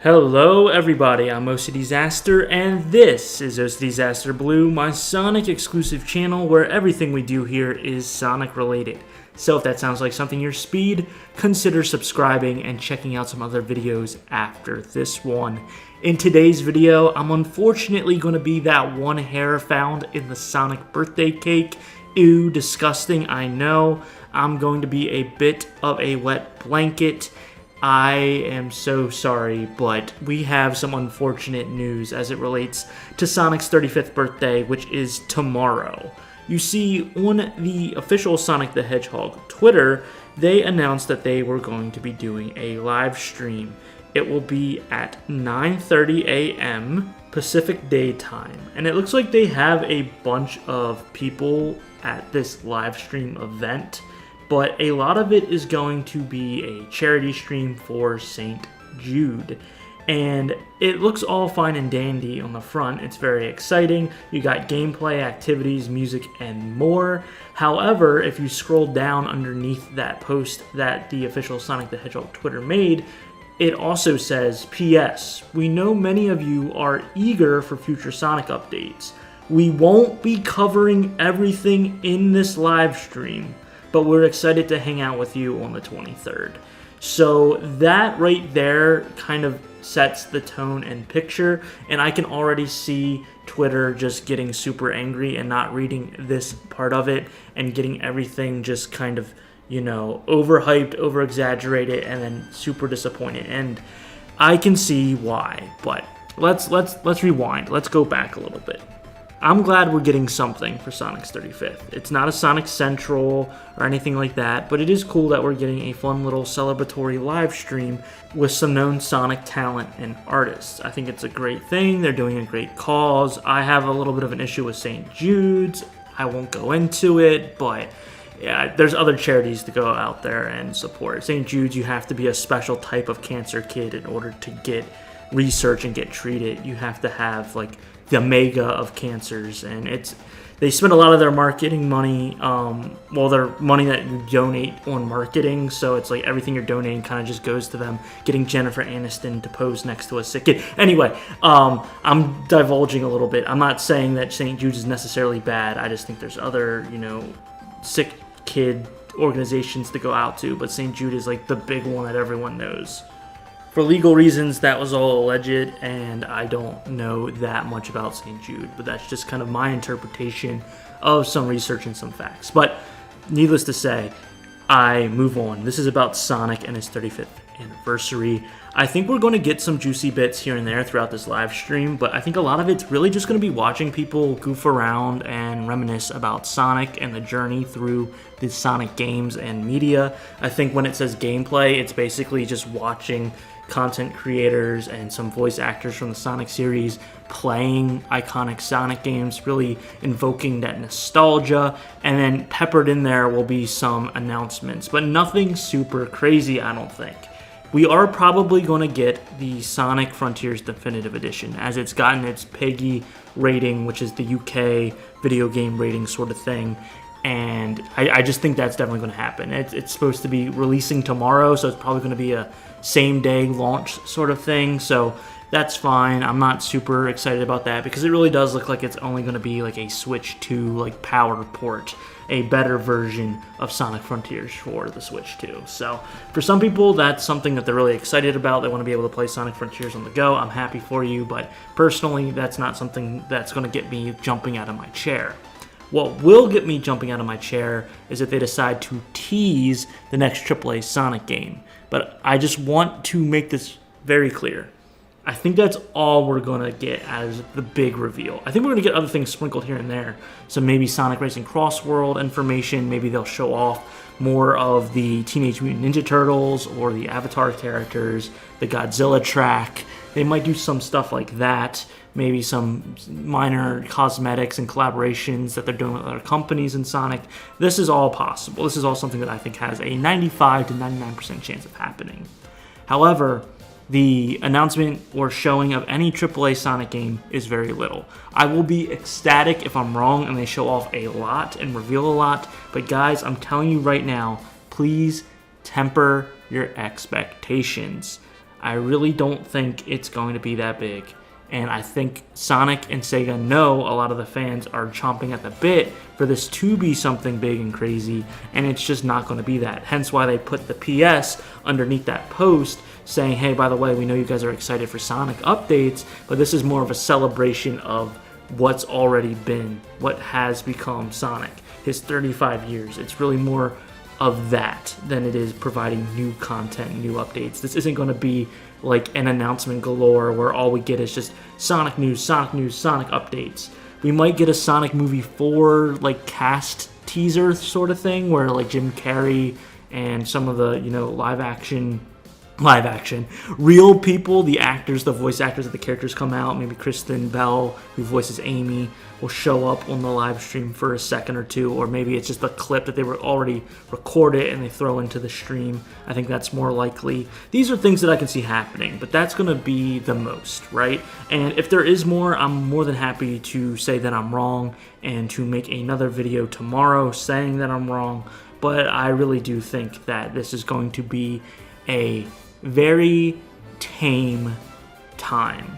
Hello everybody, I'm OCDsaster, and this is OCDsaster Blue, my Sonic exclusive channel where everything we do here is Sonic related. So if that sounds like something your speed, consider subscribing and checking out some other videos after this one. In today's video, I'm unfortunately going to be that one hair found in the Sonic birthday cake. Ew, disgusting, I know. I'm going to be a bit of a wet blanket. I am so sorry, but we have some unfortunate news as it relates to Sonic's 35th birthday, which is tomorrow. You see, on the official Sonic the Hedgehog Twitter, they announced that they were going to be doing a live stream. It will be at 9:30 a.m. Pacific Daytime, and it looks like they have a bunch of people at this live stream event. But a lot of it is going to be a charity stream for St. Jude. And it looks all fine and dandy on the front. It's very exciting. You got gameplay, activities, music, and more. However, if you scroll down underneath that post that the official Sonic the Hedgehog Twitter made, it also says, P.S. We know many of you are eager for future Sonic updates. We won't be covering everything in this live stream, but we're excited to hang out with you on the 23rd. So that right there kind of sets the tone and picture, and I can already see Twitter just getting super angry and not reading this part of it and getting everything just kind of, you know, overhyped, over-exaggerated, and then super disappointed. And I can see why, but let's rewind. Let's go back a little bit. I'm glad we're getting something for Sonic's 35th. It's not a Sonic Central or anything like that, but it is cool that we're getting a fun little celebratory live stream with some known Sonic talent and artists. I think it's a great thing. They're doing a great cause. I have a little bit of an issue with St. Jude's. I won't go into it, but yeah, there's other charities to go out there and support. St. Jude's, you have to be a special type of cancer kid in order to get research and get treated. You have to have like the mega of cancers, and they spend a lot of their marketing money, their money that you donate on marketing, so it's like everything you're donating kind of just goes to them getting Jennifer Aniston to pose next to a sick kid. Anyway, I'm divulging a little bit. I'm not saying that St. Jude's is necessarily bad. I just think there's other, sick kid organizations to go out to, but St. Jude is like the big one that everyone knows. For legal reasons, that was all alleged, and I don't know that much about St. Jude, but that's just kind of my interpretation of some research and some facts. But needless to say, I move on. This is about Sonic and his 35th anniversary. I think we're going to get some juicy bits here and there throughout this live stream, but I think a lot of it's really just going to be watching people goof around and reminisce about Sonic and the journey through the Sonic games and media. I think when it says gameplay, it's basically just watching content creators and some voice actors from the Sonic series playing iconic Sonic games, really invoking that nostalgia, and then peppered in there will be some announcements, but nothing super crazy, I don't think. We are probably going to get the Sonic Frontiers Definitive Edition, as it's gotten its PEGI rating, which is the UK video game rating sort of thing. And I just think that's definitely going to happen. It's supposed to be releasing tomorrow, so it's probably going to be a same-day launch sort of thing. So that's fine. I'm not super excited about that because it really does look like it's only going to be like a Switch 2 like power port, a better version of Sonic Frontiers for the Switch 2. So for some people, that's something that they're really excited about. They want to be able to play Sonic Frontiers on the go. I'm happy for you, but personally, that's not something that's going to get me jumping out of my chair. What will get me jumping out of my chair is if they decide to tease the next AAA Sonic game. But I just want to make this very clear. I think that's all we're going to get as the big reveal. I think we're going to get other things sprinkled here and there. So maybe Sonic Racing Cross World information. Maybe they'll show off more of the Teenage Mutant Ninja Turtles or the Avatar characters, the Godzilla track. They might do some stuff like that. Maybe some minor cosmetics and collaborations that they're doing with other companies in Sonic. This is all possible. This is all something that I think has a 95 to 99% chance of happening. However, the announcement or showing of any AAA Sonic game is very little. I will be ecstatic if I'm wrong and they show off a lot and reveal a lot, but guys, I'm telling you right now, please temper your expectations. I really don't think it's going to be that big. And I think Sonic and Sega know a lot of the fans are chomping at the bit for this to be something big and crazy, and it's just not going to be that. Hence why they put the PS underneath that post saying, hey, by the way, we know you guys are excited for Sonic updates, but this is more of a celebration of what's already been, what has become Sonic, his 35 years. It's really more of that than it is providing new content, new updates. This isn't going to be like an announcement galore where all we get is just Sonic news, Sonic updates. We might get a Sonic movie 4 like cast teaser sort of thing where like Jim Carrey and some of the, you know, live action, real people, the actors, the voice actors of the characters come out. Maybe Kristen Bell, who voices Amy, will show up on the live stream for a second or two, or maybe it's just a clip that they were already recorded and they throw into the stream. I think that's more likely. These are things that I can see happening, but that's going to be the most, right? And if there is more, I'm more than happy to say that I'm wrong and to make another video tomorrow saying that I'm wrong, but I really do think that this is going to be a very tame time,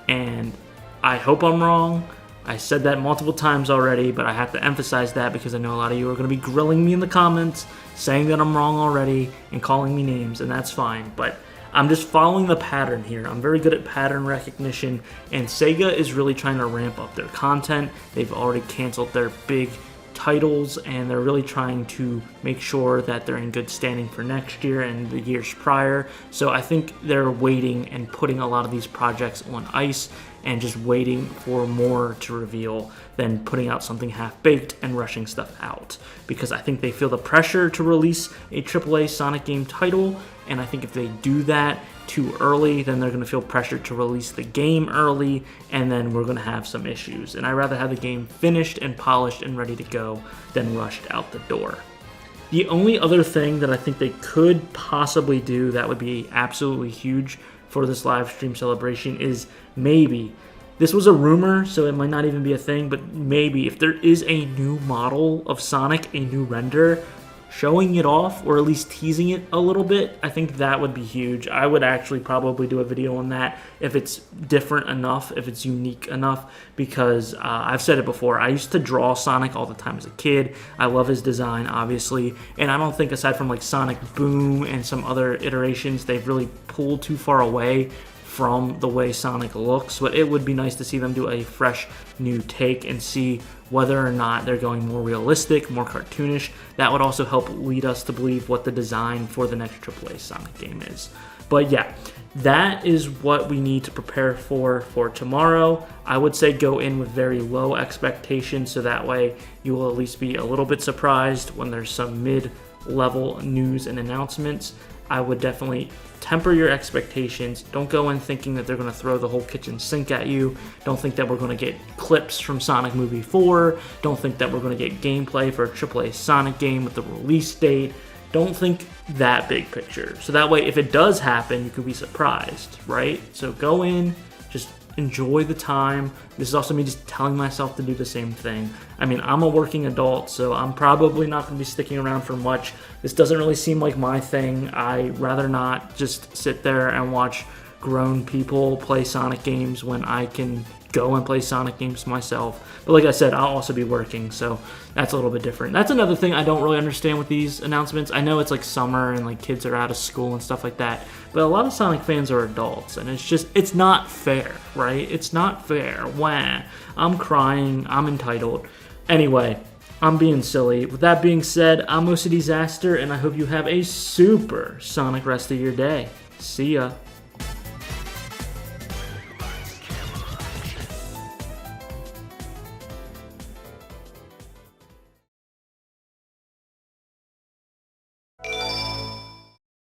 and I hope I'm wrong. I said that multiple times already, but I have to emphasize that because I know a lot of you are going to be grilling me in the comments, saying that I'm wrong already and calling me names, and that's fine, but I'm just following the pattern here. I'm very good at pattern recognition, and Sega is really trying to ramp up their content. They've already canceled their big titles, and they're really trying to make sure that they're in good standing for next year and the years prior. So I think they're waiting and putting a lot of these projects on ice and just waiting for more to reveal than putting out something half-baked and rushing stuff out, because I think they feel the pressure to release a AAA Sonic game title, and I think if they do that too early, then they're going to feel pressured to release the game early, and then we're going to have some issues. And I'd rather have the game finished and polished and ready to go than rushed out the door. The only other thing that I think they could possibly do that would be absolutely huge for this live stream celebration is maybe, this was a rumor, so it might not even be a thing, but maybe if there is a new model of Sonic, a new render, showing it off or at least teasing it a little bit, I think that would be huge. I would actually probably do a video on that if it's different enough, if it's unique enough, because I've said it before, I used to draw Sonic all the time as a kid. I love his design, obviously, and I don't think aside from like Sonic Boom and some other iterations, they've really pulled too far away from the way Sonic looks, but it would be nice to see them do a fresh new take and see whether or not they're going more realistic, more cartoonish. That would also help lead us to believe what the design for the next AAA Sonic game is. But yeah, that is what we need to prepare for tomorrow. I would say go in with very low expectations, so that way you will at least be a little bit surprised when there's some mid-level news and announcements. I would definitely temper your expectations. Don't go in thinking that they're going to throw the whole kitchen sink at you. Don't think that we're going to get clips from Sonic Movie 4. Don't think that we're going to get gameplay for a AAA Sonic game with the release date. Don't think that big picture. So that way, if it does happen, you could be surprised, right? So go in, just enjoy the time. This is also me just telling myself to do the same thing. I mean, I'm a working adult, so I'm probably not going to be sticking around for much. This doesn't really seem like my thing. I'd rather not just sit there and watch grown people play Sonic games when I can go and play Sonic games myself. But like I said, I'll also be working, so that's a little bit different. That's another thing I don't really understand with these announcements. I know it's like summer and like kids are out of school and stuff like that, but a lot of Sonic fans are adults, and it's not fair, right? It's not fair. Wah. I'm crying. I'm entitled. Anyway, I'm being silly. With that being said, I'm OCDsaster, and I hope you have a super Sonic rest of your day. See ya.